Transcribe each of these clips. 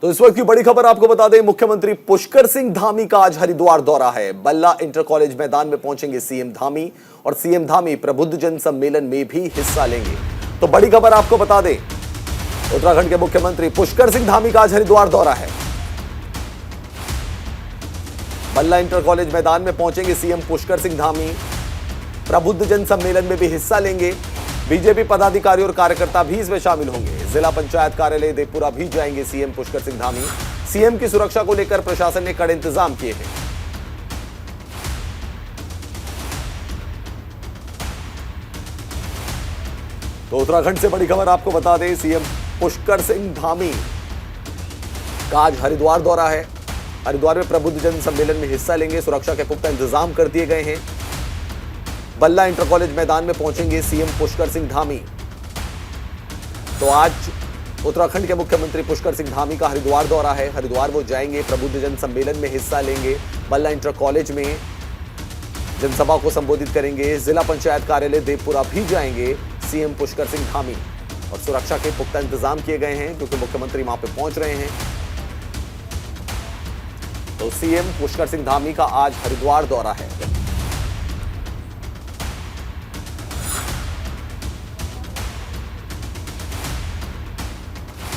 तो इस वक्त की बड़ी खबर आपको बता दें, मुख्यमंत्री पुष्कर सिंह धामी का आज हरिद्वार दौरा है। बल्ला इंटर कॉलेज मैदान में पहुंचेंगे सीएम धामी और सीएम धामी प्रबुद्ध जन सम्मेलन में भी हिस्सा लेंगे। तो बड़ी खबर आपको बता दें, उत्तराखंड के मुख्यमंत्री पुष्कर सिंह धामी का आज हरिद्वार दौरा है। बल्ला इंटर कॉलेज मैदान में पहुंचेंगे सीएम पुष्कर सिंह धामी, प्रबुद्ध जन सम्मेलन में भी हिस्सा लेंगे। बीजेपी पदाधिकारी और कार्यकर्ता भी इसमें शामिल होंगे। जिला पंचायत कार्यालय देवपुरा भी जाएंगे सीएम पुष्कर सिंह धामी। सीएम की सुरक्षा को लेकर प्रशासन ने कड़े इंतजाम किए हैं। तो उत्तराखंड से बड़ी खबर आपको बता दें, सीएम पुष्कर सिंह धामी का आज हरिद्वार दौरा है। हरिद्वार में प्रबुद्ध जन सम्मेलन में हिस्सा लेंगे। सुरक्षा के पुख्ता इंतजाम कर दिए गए हैं। बल्ला इंटर कॉलेज मैदान में पहुंचेंगे सीएम पुष्कर सिंह धामी। तो आज उत्तराखंड के मुख्यमंत्री पुष्कर सिंह धामी का हरिद्वार दौरा है। हरिद्वार वो जाएंगे, प्रबुद्ध जन सम्मेलन में हिस्सा लेंगे। बल्ला इंटर कॉलेज में जनसभा को संबोधित करेंगे। जिला पंचायत कार्यालय देवपुरा भी जाएंगे सीएम पुष्कर सिंह धामी और सुरक्षा के पुख्ता इंतजाम किए गए हैं क्योंकि मुख्यमंत्री वहां पे पहुंच रहे हैं। तो सीएम पुष्कर सिंह धामी का आज हरिद्वार दौरा है।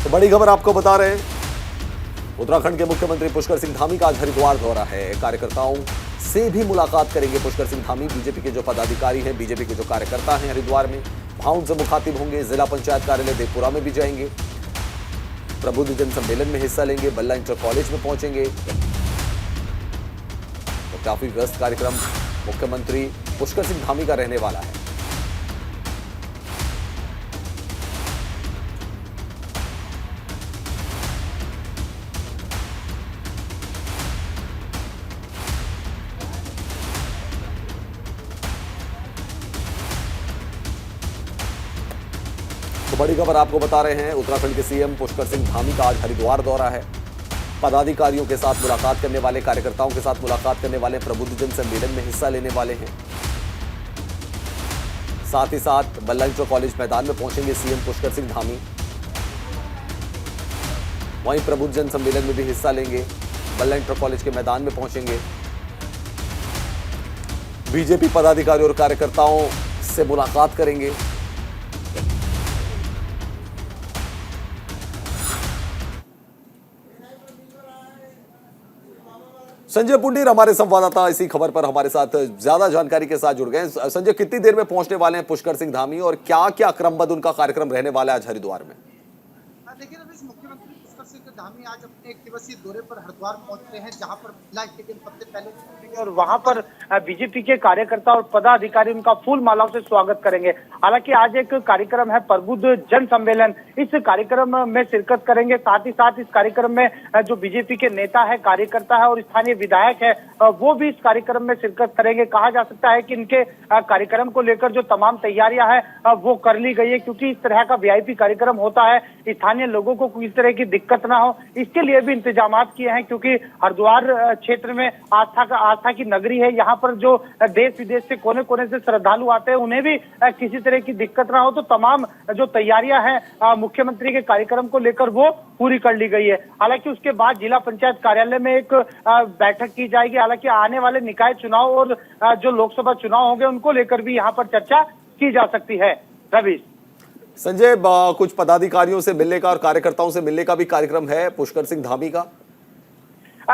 तो बड़ी खबर आपको बता रहे हैं, उत्तराखंड के मुख्यमंत्री पुष्कर सिंह धामी का आज हरिद्वार दौरा है। कार्यकर्ताओं से भी मुलाकात करेंगे पुष्कर सिंह धामी। बीजेपी के जो पदाधिकारी हैं, बीजेपी के जो कार्यकर्ता हैं हरिद्वार में, वहां उनसे मुखातिब होंगे। जिला पंचायत कार्यालय देवपुरा में भी जाएंगे, प्रबुद्ध जन सम्मेलन में हिस्सा लेंगे। बल्ला इंटर कॉलेज में पहुंचेंगे। तो काफी व्यस्त कार्यक्रम मुख्यमंत्री पुष्कर सिंह धामी का रहने वाला है। तो बड़ी खबर आपको बता रहे हैं, उत्तराखंड के सीएम पुष्कर सिंह धामी का आज हरिद्वार दौरा है। पदाधिकारियों के साथ मुलाकात करने वाले, कार्यकर्ताओं के साथ मुलाकात करने वाले, प्रबुद्ध जन सम्मेलन में हिस्सा लेने वाले हैं। साथ ही साथ बल्ला इंटर कॉलेज मैदान में पहुंचेंगे सीएम पुष्कर सिंह धामी। वहीं प्रबुद्ध जन सम्मेलन में भी हिस्सा लेंगे। बल्ला इंटर कॉलेज के मैदान में पहुंचेंगे। बीजेपी पदाधिकारी और कार्यकर्ताओं से मुलाकात करेंगे। संजय पुंडीर हमारे संवाददाता इसी खबर पर हमारे साथ ज्यादा जानकारी के साथ जुड़ गए। संजय, कितनी देर में पहुंचने वाले हैं पुष्कर सिंह धामी और क्या क्या क्रमबद्ध उनका कार्यक्रम रहने वाला है आज हरिद्वार में? देखिए रवीश, मुख्यमंत्री पुष्कर सिंह धामी आज अपने एक दिवसीय दौरे पर हरिद्वार पहुंच रहे हैं, जहां पर महिला स्टेडियम सबसे पहले और वहां पर बीजेपी के कार्यकर्ता और पदाधिकारी उनका फूल मालाओं से स्वागत करेंगे। हालांकि आज एक कार्यक्रम है प्रबुद्ध जन सम्मेलन, इस कार्यक्रम में शिरकत करेंगे। साथ ही साथ इस कार्यक्रम में जो बीजेपी के नेता है, कार्यकर्ता है और स्थानीय विधायक है, वो भी इस कार्यक्रम में शिरकत करेंगे। कहा जा सकता है कि इनके कार्यक्रम को लेकर जो तमाम तैयारियां हैं वो कर ली गई है, क्योंकि इस तरह का वीआईपी कार्यक्रम होता है, स्थानीय लोगों को किसी तरह की दिक्कत ना हो, इसके लिए भी इंतजाम किए हैं। क्योंकि हरिद्वार क्षेत्र में आस्था की नगरी है, यहाँ पर जो देश विदेश से कोने कोने से श्रद्धालु आते हैं, उन्हें भी किसी तरह की दिक्कत ना हो, तो तमाम जो तैयारियां हैं मुख्यमंत्री के कार्यक्रम को लेकर वो पूरी कर ली गई है। हालांकि उसके बाद जिला पंचायत कार्यालय में एक बैठक की जाएगी। हालांकि आने वाले निकाय चुनाव और जो लोकसभा चुनाव होंगे उनको लेकर भी यहाँ पर चर्चा की जा सकती है। रवीश। संजय, कुछ पदाधिकारियों से मिलने का और कार्यकर्ताओं से मिलने का भी कार्यक्रम है पुष्कर सिंह धामी का?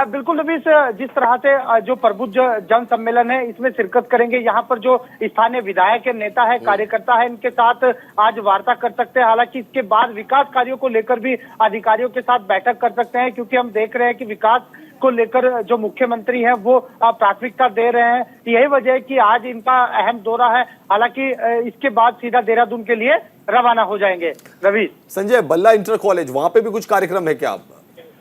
बिल्कुल रवीश, जिस तरह से जो प्रबुद्ध जन सम्मेलन है इसमें शिरकत करेंगे, यहाँ पर जो स्थानीय विधायक है, नेता है, कार्यकर्ता है, इनके साथ आज वार्ता कर सकते हैं। हालांकि इसके बाद विकास कार्यों को लेकर भी अधिकारियों के साथ बैठक कर सकते हैं, क्योंकि हम देख रहे हैं कि विकास को लेकर जो मुख्यमंत्री हैं वो प्राथमिकता दे रहे हैं। यही वजह है कि आज इनका अहम दौरा है। हालांकि इसके बाद सीधा देहरादून के लिए रवाना हो जाएंगे। रवीश। संजय, बल्ला इंटर कॉलेज, वहां पे भी कुछ कार्यक्रम है क्या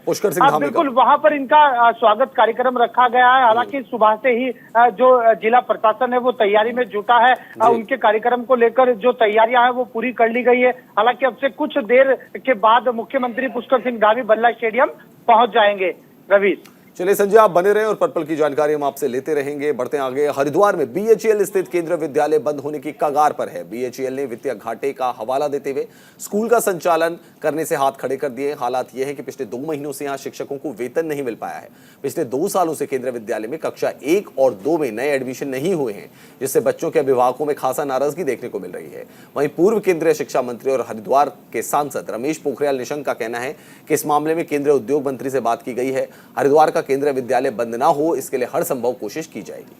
पुष्कर सिंह धामी का? बिल्कुल, वहां पर इनका स्वागत कार्यक्रम रखा गया है। हालांकि सुबह से ही जो जिला प्रशासन है वो तैयारी में जुटा है। उनके कार्यक्रम को लेकर जो तैयारियां हैं वो पूरी कर ली गई है। हालांकि अब से कुछ देर के बाद मुख्यमंत्री पुष्कर सिंह धामी बल्ला स्टेडियम पहुंच जाएंगे। रवीश। चलिए संजय, आप बने रहें और पल पल की जानकारी हम आपसे लेते रहेंगे। बढ़ते हैं आगे। हरिद्वार में BHEL स्थित केंद्रीय विद्यालय बंद होने की कगार पर है। BHEL ने वित्तीय घाटे का हवाला देते हुए स्कूल का संचालन करने से हाथ खड़े कर दिए। हालात यह है कि पिछले 2 महीनों से यहां शिक्षकों को वेतन नहीं मिल पाया है। पिछले 2 सालों से केंद्रीय विद्यालय में कक्षा 1 और 2 में नए एडमिशन नहीं हुए हैं, जिससे बच्चों के अभिभावकों में खासा नाराजगी देखने को मिल रही है। वहीं पूर्व केंद्रीय शिक्षा मंत्री और हरिद्वार के सांसद रमेश पोखरियाल निशंक का कहना है कि इस मामले में केंद्रीय उद्योग मंत्री से बात की गई है। हरिद्वार का केंद्रीय विद्यालय बंद ना हो, इसके लिए हर संभव कोशिश की जाएगी।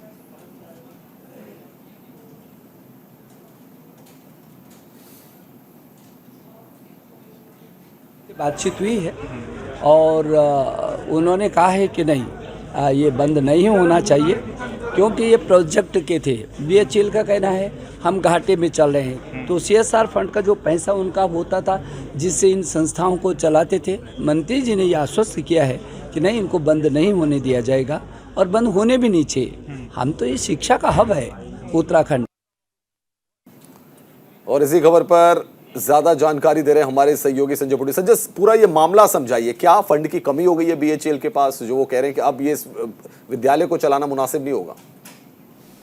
बातचीत हुई है और उन्होंने कहा है कि नहीं, ये बंद नहीं होना चाहिए, क्योंकि ये प्रोजेक्ट के थे। BHEL का कहना है हम घाटे में चल रहे हैं, तो CSR फंड का जो पैसा उनका होता था जिससे इन संस्थाओं को चलाते थे, मंत्री जी ने यह आश्वस्त किया है कि नहीं, इनको बंद नहीं होने दिया जाएगा और बंद होने भी नहीं चाहिए। हम तो ये शिक्षा का हब है उत्तराखंड। और इसी खबर पर ज्यादा जानकारी दे रहे हैं हमारे सहयोगी संजय पुंडी। संजय, पूरा ये मामला समझाइए, क्या फंड की कमी हो गई है BHEL के पास, जो वो कह रहे हैं कि अब ये विद्यालय को चलाना मुनासिब नहीं होगा?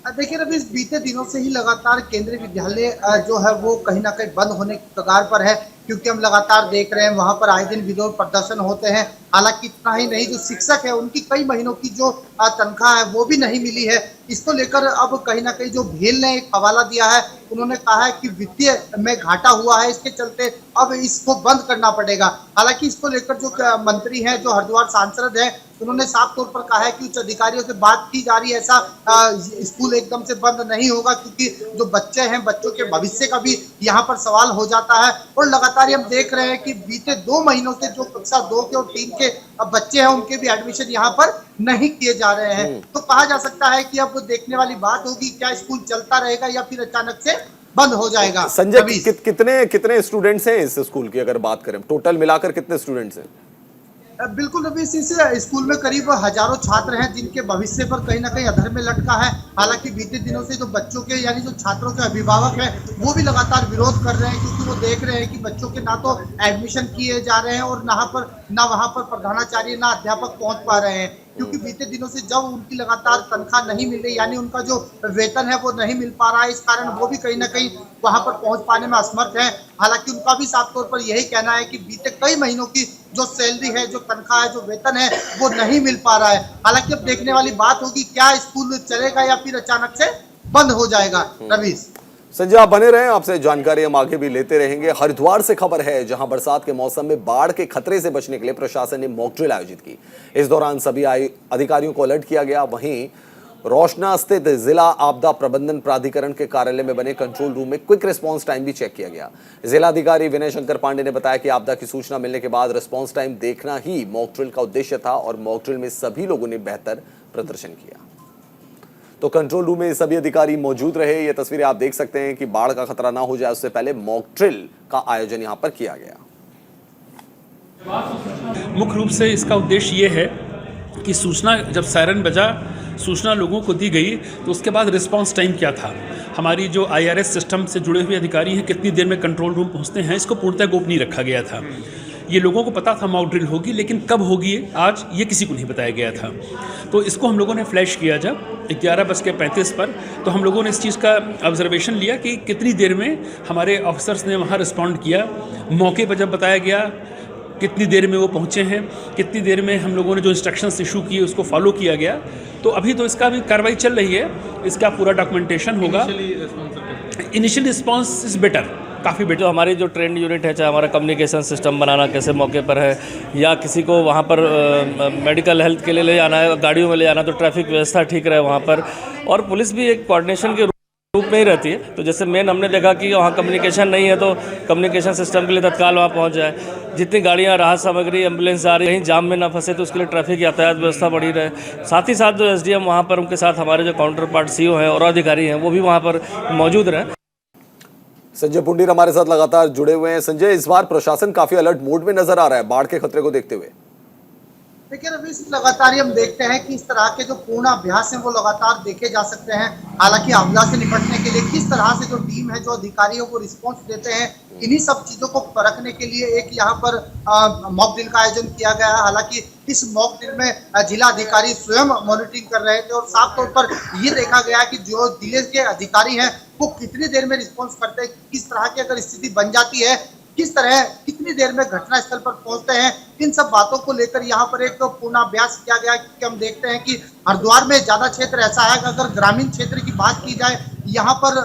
देखिए रवि, बीते दिनों से ही लगातार केंद्रीय विद्यालय जो है वो कहीं ना कहीं बंद होने की कगार पर है, क्योंकि हम लगातार देख रहे हैं वहां पर आए दिन विरोध प्रदर्शन होते हैं। हालांकि इतना ही नहीं, जो शिक्षक है उनकी कई महीनों की जो तनख्वाह है वो भी नहीं मिली है। इसको लेकर अब कहीं ना कहीं जो भेल ने एक हवाला दिया है, उन्होंने कहा है कि वित्तीय में घाटा हुआ है, इसके चलते अब इसको बंद करना पड़ेगा। हालांकि इसको लेकर जो मंत्री हैं, जो हरिद्वार सांसद हैं, उन्होंने साफ तौर पर कहा है कि उच्च अधिकारियों से बात की जा रही है। ऐसा स्कूल एकदम से बंद नहीं होगा, क्योंकि जो बच्चे हैं, बच्चों के भविष्य का भी यहाँ पर सवाल हो जाता है। और लगातार हम देख रहे हैं कि बीते 2 महीनों से जो कक्षा 2 के और 3 के बच्चे हैं, उनके भी एडमिशन यहाँ पर नहीं किए जा रहे हैं। तो कहा जा सकता है कि अब देखने वाली बात होगी, क्या स्कूल चलता रहेगा या फिर अचानक से बंद हो जाएगा। संजय, कितने स्टूडेंट्स हैं इस स्कूल की अगर बात करें, टोटल मिलाकर कितने स्टूडेंट्स हैं? बिल्कुल रवि, इस स्कूल में करीब हजारों छात्र हैं जिनके भविष्य पर कहीं ना कहीं अधर में लटका है। हालांकि बीते दिनों से जो बच्चों के यानी जो छात्रों के अभिभावक हैं वो भी लगातार विरोध कर रहे हैं, क्योंकि वो देख रहे हैं कि बच्चों के ना तो एडमिशन किए जा रहे हैं और ना वहां पर प्रधानाचार्य ना अध्यापक पहुंच पा रहे हैं। क्योंकि बीते दिनों से जब उनकी लगातार तनख्वाह नहीं मिल रही, यानी उनका जो वेतन है वो नहीं मिल पा रहा है, इस कारण वो भी कहीं ना कहीं वहां पर पहुंच पाने में असमर्थ है। हालांकि उनका भी साफ तौर पर यही कहना है कि बीते कई महीनों की जो सैलरी है, जो तनख्वाह है, जो वेतन है, वो नहीं मिल पा रहा है। हालांकि अब देखने वाली बात होगी, क्या स्कूल चलेगा या फिर अचानक से बंद हो जाएगा। रवि, संजय, आप बने रहें, आपसे जानकारी हम आगे भी लेते रहेंगे। हरिद्वार से खबर है, जहां बरसात के मौसम में बाढ़ के खतरे से बचने के लिए प्रशासन ने मॉक ड्रिल आयोजित की। इस दौरान सभी अधिकारियों को अलर्ट किया गया। वहीं रोशना स्थित जिला आपदा प्रबंधन प्राधिकरण के कार्यालय में बने कंट्रोल रूम में क्विक रिस्पांस टाइम भी चेक किया गया। जिला अधिकारी विनय शंकर पांडे ने बताया कि आपदा की सूचना मिलने के बाद रिस्पांस टाइम देखना ही मॉक ड्रिल का उद्देश्य था और मॉक ड्रिल में सभी लोगों ने बेहतर प्रदर्शन किया। तो कंट्रोल रूम में सभी अधिकारी मौजूद रहे। ये तस्वीरें आप देख सकते हैं कि बाढ़ का खतरा ना हो जाए, उससे पहले मॉक ड्रिल का आयोजन यहां पर किया गया। मुख्य रूप से इसका उद्देश्य ये है कि सूचना, जब सायरन बजा, सूचना लोगों को दी गई, तो उसके बाद रिस्पांस टाइम क्या था, हमारी जो IRS सिस्टम से जुड़े हुए अधिकारी हैं कितनी देर में कंट्रोल रूम पहुंचते हैं, इसको पूर्णतः गोपनीय रखा गया था। ये लोगों को पता था मॉक ड्रिल होगी, लेकिन कब होगी आज ये किसी को नहीं बताया गया था। तो इसको हम लोगों ने फ्लैश किया जब 11:35 पर, तो हम लोगों ने इस चीज़ का ऑब्जर्वेशन लिया कि कितनी देर में हमारे ऑफिसर्स ने वहाँ रिस्पॉन्ड किया। मौके पर जब बताया गया कितनी देर में वो पहुँचे हैं, कितनी देर में हम लोगों ने जो इंस्ट्रक्शंस इशू किए उसको फॉलो किया गया। तो अभी तो इसका भी कार्रवाई चल रही है, इसका पूरा डॉक्यूमेंटेशन होगा। इनिशियल रिस्पॉन्स इज़ बेटर, काफ़ी बेटर। हमारी जो ट्रेंड यूनिट है, चाहे हमारा कम्युनिकेशन सिस्टम बनाना कैसे मौके पर है, या किसी को वहाँ पर मेडिकल हेल्थ के लिए ले जाना है, गाड़ियों में ले जाना, तो ट्रैफिक व्यवस्था ठीक रहे वहाँ पर। और पुलिस भी एक कोऑर्डिनेशन के रूप में ही रहती है। तो जैसे मेन हमने देखा कि वहाँ कम्युनिकेशन नहीं है, तो कम्युनिकेशन सिस्टम के लिए तत्काल वहाँ पहुँच जाए। जितनी गाड़ियाँ, राहत सामग्री, एम्बुलेंस आ रही है, कहीं जाम में ना फंसे, तो उसके लिए ट्रैफिक यातायात व्यवस्था बढ़ी रहे। साथ ही साथ जो SDM वहाँ पर, उनके साथ हमारे जो काउंटर पार्ट CO हैं और अधिकारी हैं, वो भी वहाँ पर मौजूद रहे। संजय पुंडीर हमारे साथ लगातार जुड़े हुए हैं। संजय, इस बार प्रशासन काफी अलर्ट मोड में नजर आ रहा है बाढ़ के खतरे को देखते हुए। देखिए रवीश, लगातार हम देखते हैं कि इस तरह के जो पूर्णाभ्यास हैं वो लगातार देखे जा सकते हैं। हालांकि आपदा से निपटने के लिए किस तरह से जो टीम है, जो अधिकारी है, वो रिस्पॉन्स देते हैं, इन्हीं सब चीजों को परखने के लिए एक यहाँ पर मॉक ड्रिल का आयोजन किया गया है। हालांकि इस मॉक ड्रिल में जिला अधिकारी स्वयं मॉनिटरिंग कर रहे थे और साफ तौर पर ये देखा गया कि जो जिले के अधिकारी हैं वो कितनी देर में रिस्पॉन्स करते हैं, किस तरह की अगर स्थिति बन जाती है, किस तरह कितनी देर में घटनास्थल पर पहुंचते हैं, इन सब बातों को लेकर यहाँ पर एक पूर्णाभ्यास किया गया। क्योंकि हम देखते हैं कि हरिद्वार में ज्यादा क्षेत्र ऐसा है कि अगर ग्रामीण क्षेत्र की बात की जाए, यहाँ पर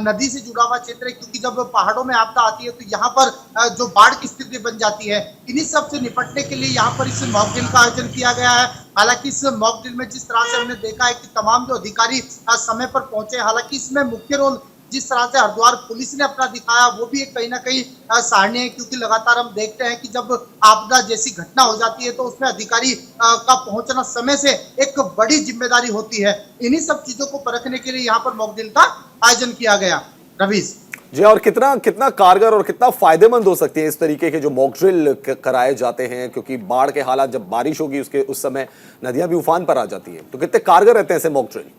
नदी से जुड़ा हुआ क्षेत्र है, क्योंकि जब पहाड़ों में आपदा आती है तो यहाँ पर जो बाढ़ की स्थिति बन जाती है, इन्हीं सब से निपटने के लिए यहाँ पर इस मॉक ड्रिल का आयोजन किया गया है। हालांकि इस मॉक ड्रिल में जिस तरह से हमने देखा है कि तमाम जो अधिकारी समय पर पहुंचे, हालांकि इसमें मुख्य रोल जिस तरह से हरिद्वार पुलिस ने अपना दिखाया वो भी एक कहीं ना कहीं सराहनीय है। क्योंकि लगातार हम देखते हैं कि जब आपदा जैसी घटना हो जाती है तो उसमें अधिकारी का पहुंचना समय से एक बड़ी जिम्मेदारी होती है। इन्हीं सब चीजों को परखने के लिए यहाँ पर मॉक ड्रिल का आयोजन किया गया। रवीश जी, और कितना कारगर और कितना फायदेमंद हो सकती है इस तरीके के जो मॉक ड्रिल कराए जाते हैं, क्योंकि बाढ़ के हालात, जब बारिश होगी उस समय नदियां भी उफान पर आ जाती है, तो कितने कारगर रहते हैं ऐसे मॉक ड्रिल?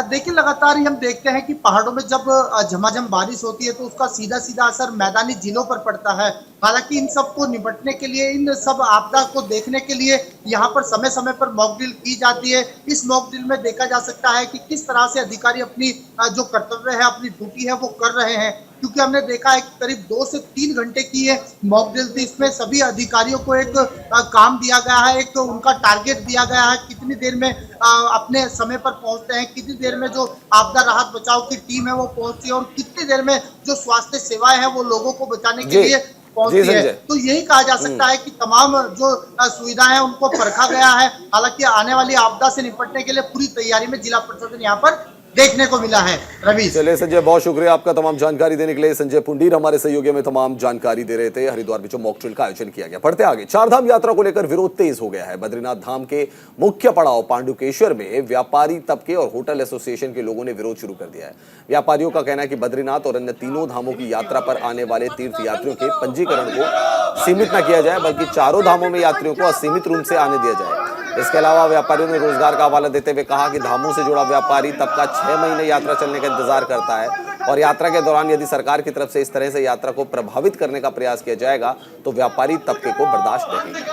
देखिए लगातार ही हम देखते हैं कि पहाड़ों में जब झमाझम बारिश होती है तो उसका सीधा सीधा असर मैदानी जिलों पर पड़ता है। हालांकि इन सब को निपटने के लिए, इन सब आपदा को देखने के लिए यहाँ पर समय समय पर मॉक ड्रिल की जाती है। इस मॉक ड्रिल में देखा जा सकता है कि किस तरह से अधिकारी अपनी जो कर्तव्य है, अपनी ड्यूटी है वो कर रहे हैं। क्योंकि हमने देखा है कि करीब 2 से 3 घंटे की ये मॉक ड्रिल थी। इसमें सभी अधिकारियों को एक काम दिया गया है, एक उनका टारगेट दिया गया है, कितनी देर में अपने समय पर पहुंचते हैं, कितनी देर में जो आपदा राहत बचाव की टीम है वो पहुंचती है, और कितनी देर में जो स्वास्थ्य सेवाएं हैं वो लोगों को बचाने के लिए पहुंचती है। तो यही कहा जा सकता है कि तमाम जो सुविधाएं हैं उनको परखा गया है। हालांकि आने वाली आपदा से निपटने के लिए पूरी तैयारी में जिला प्रशासन यहाँ पर देखने को मिला है। रवि, चलिए संजय, बहुत शुक्रिया आपका तमाम जानकारी देने के लिए। संजय पुंडीर हमारे सहयोगी में तमाम जानकारी दे रहे थे। हरिद्वार में जो मॉक ड्रिल का आयोजन किया गया। बढ़ते आगे, चारधाम यात्रा को लेकर विरोध तेज हो गया है। बद्रीनाथ धाम के मुख्य पड़ाव पांडुकेश्वर में व्यापारी तबके और होटल एसोसिएशन के लोगों ने विरोध शुरू कर दिया है। व्यापारियों का कहना है कि बद्रीनाथ और अन्य तीनों धामों की यात्रा पर आने वाले तीर्थ यात्रियों के पंजीकरण को सीमित न किया जाए, बल्कि चारों धामों में यात्रियों को असीमित रूप से आने दिया जाए। इसके अलावा व्यापारियों ने रोजगार का हवाला देते हुए कहा कि धामों से जुड़ा व्यापारी तबका 6 महीने यात्रा चलने का इंतजार करता है, और यात्रा के दौरान यदि सरकार की तरफ से इस तरह से यात्रा को प्रभावित करने का प्रयास किया जाएगा तो व्यापारी तबके को बर्दाश्त नहीं।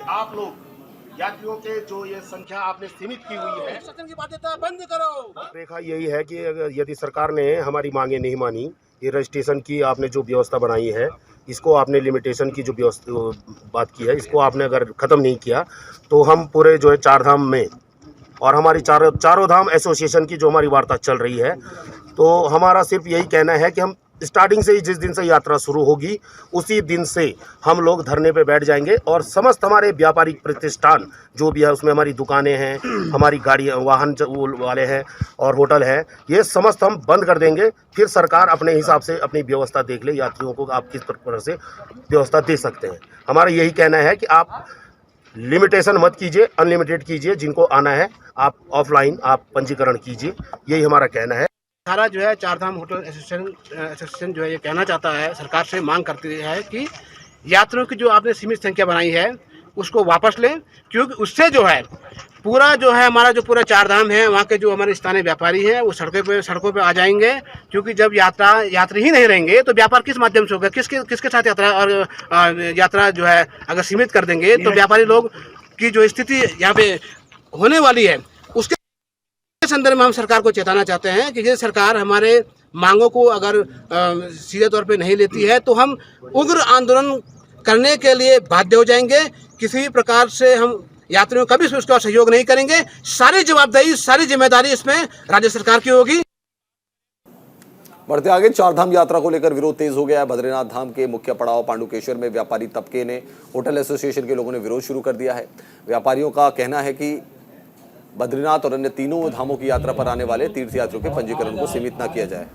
आप लोग यात्रियों के जो ये संख्या आपने सीमित की हुई है, शासन की बाध्यता बंद करो। देखा यही है कि यदि सरकार ने हमारी मांगे नहीं मानी, ये रजिस्ट्रेशन की आपने जो व्यवस्था बनाई है, इसको आपने लिमिटेशन की जो बात की है, इसको आपने अगर ख़त्म नहीं किया तो हम पूरे जो है चारधाम में और हमारी चारों धाम एसोसिएशन की जो हमारी वार्ता चल रही है, तो हमारा सिर्फ यही कहना है कि हम स्टार्टिंग से ही जिस दिन से यात्रा शुरू होगी उसी दिन से हम लोग धरने पे बैठ जाएंगे, और समस्त हमारे व्यापारिक प्रतिष्ठान जो भी है, उसमें हमारी दुकानें हैं, हमारी गाड़ियाँ, वाहन वाले हैं और होटल है, ये समस्त हम बंद कर देंगे। फिर सरकार अपने हिसाब से अपनी व्यवस्था देख ले, यात्रियों को आप किस प्रकार से व्यवस्था दे सकते हैं। हमारा यही कहना है कि आप लिमिटेशन मत कीजिए, अनलिमिटेड कीजिए। जिनको आना है आप ऑफलाइन आप पंजीकरण कीजिए, यही हमारा कहना है। सारा जो है चारधाम होटल एसोसिएशन जो है ये कहना चाहता है, सरकार से मांग करती है कि यात्रियों की जो आपने सीमित संख्या बनाई है उसको वापस लें, क्योंकि उससे जो है पूरा जो है हमारा जो पूरा चारधाम है, वहाँ के जो हमारे स्थानीय व्यापारी हैं वो सड़कों पे आ जाएंगे। क्योंकि जब यात्री ही नहीं रहेंगे तो व्यापार किस माध्यम से होगा, किसके साथ यात्रा, और यात्रा जो है अगर सीमित कर देंगे तो व्यापारी लोग की जो स्थिति यहाँ पे होने वाली है, उसके संदर्भ में हम सरकार को चेताना चाहते हैं कि ये सरकार हमारे मांगों को अगर सीधे तौर पे नहीं लेती है तो हम उग्र आंदोलन करने के लिए बाध्य हो जाएंगे। किसी भी प्रकार से हम यात्रियों का भी उसका सहयोग नहीं करेंगे। सारी जवाबदेही, सारी जिम्मेदारी इसमें राज्य सरकार की होगी। बढ़ते आगे, चारधाम यात्रा को लेकर विरोध तेज हो गया है। बद्रीनाथ धाम के मुख्य पड़ाव पांडुकेश्वर में व्यापारी तबके ने, होटल एसोसिएशन के लोगों ने विरोध शुरू कर दिया है। व्यापारियों का कहना है कि बद्रीनाथ और अन्य तीनों धामों की यात्रा पर आने वाले तीर्थयात्रियों के पंजीकरण को सीमित न किया जाए।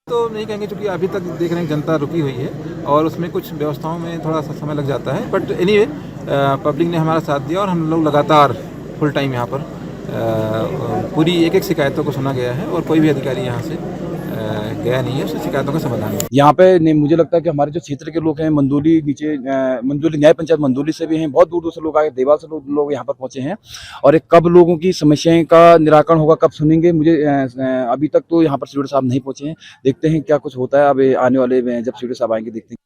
तो नहीं कहेंगे, क्योंकि अभी तक देख रहे हैं जनता रुकी हुई है और उसमें कुछ व्यवस्थाओं में थोड़ा सा समय लग जाता है, बट एनीवे पब्लिक ने हमारा साथ दिया और हम लोग लगातार फुल टाइम यहाँ पर पूरी एक शिकायतों को सुना गया है और कोई भी अधिकारी यहाँ से गया नहीं है, उसकी शिकायतों का समाधान है। यहाँ पे मुझे लगता है कि हमारे जो क्षेत्र के लोग हैं, मंदोली नीचे मंदोली न्याय पंचायत मंदोली से भी हैं, बहुत दूर दूर से लोग आए, देवाल से लोग यहाँ पर पहुंचे हैं। और कब लोगों की समस्याएं का निराकरण होगा, कब सुनेंगे, मुझे अभी तक तो यहाँ पर सीडीओ साहब नहीं पहुंचे हैं। देखते हैं क्या कुछ होता है, अब आने वाले में जब सीडीओ साहब आएंगे देखते हैं।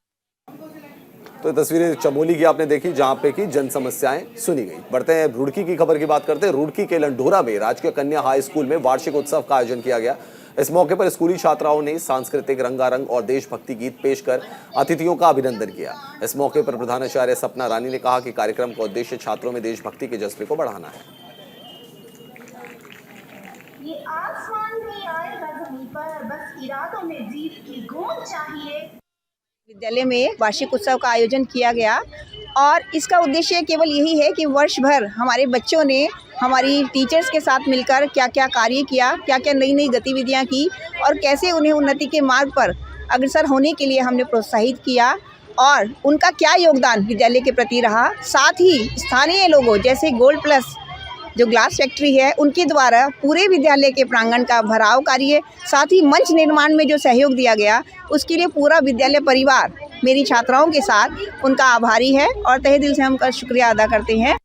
तो तस्वीरें चमोली की आपने देखी, जहां पे की जन समस्याएं सुनी गई। बढ़ते हैं रुड़की की खबर की बात करते हैं। रुड़की के लंढोरा में राजकीय कन्या हाई स्कूल में वार्षिक उत्सव का आयोजन किया गया। इस मौके पर स्कूली छात्राओं ने सांस्कृतिक रंगारंग और देशभक्ति गीत पेश कर अतिथियों का अभिनंदन किया। इस मौके पर प्रधानाचार्य सपना रानी ने कहा कि कार्यक्रम का उद्देश्य छात्रों में देशभक्ति के जज्बे को बढ़ाना है। ये आसमान नहीं आएगा जमीन पर, बस इरादों में जीत की गूंज चाहिए। विद्यालय में वार्षिक उत्सव का आयोजन किया गया और इसका उद्देश्य केवल यही है कि वर्ष भर हमारे बच्चों ने हमारी टीचर्स के साथ मिलकर क्या क्या कार्य किया, क्या क्या नई नई गतिविधियां की और कैसे उन्हें उन्नति के मार्ग पर अग्रसर होने के लिए हमने प्रोत्साहित किया और उनका क्या योगदान विद्यालय के प्रति रहा। साथ ही स्थानीय लोगों जैसे गोल्ड प्लस जो ग्लास फैक्ट्री है उनके द्वारा पूरे विद्यालय के प्रांगण का भराव कार्य, साथ ही मंच निर्माण में जो सहयोग दिया गया उसके लिए पूरा विद्यालय परिवार मेरी छात्राओं के साथ उनका आभारी है और तहे दिल से हम उनका शुक्रिया अदा करते हैं।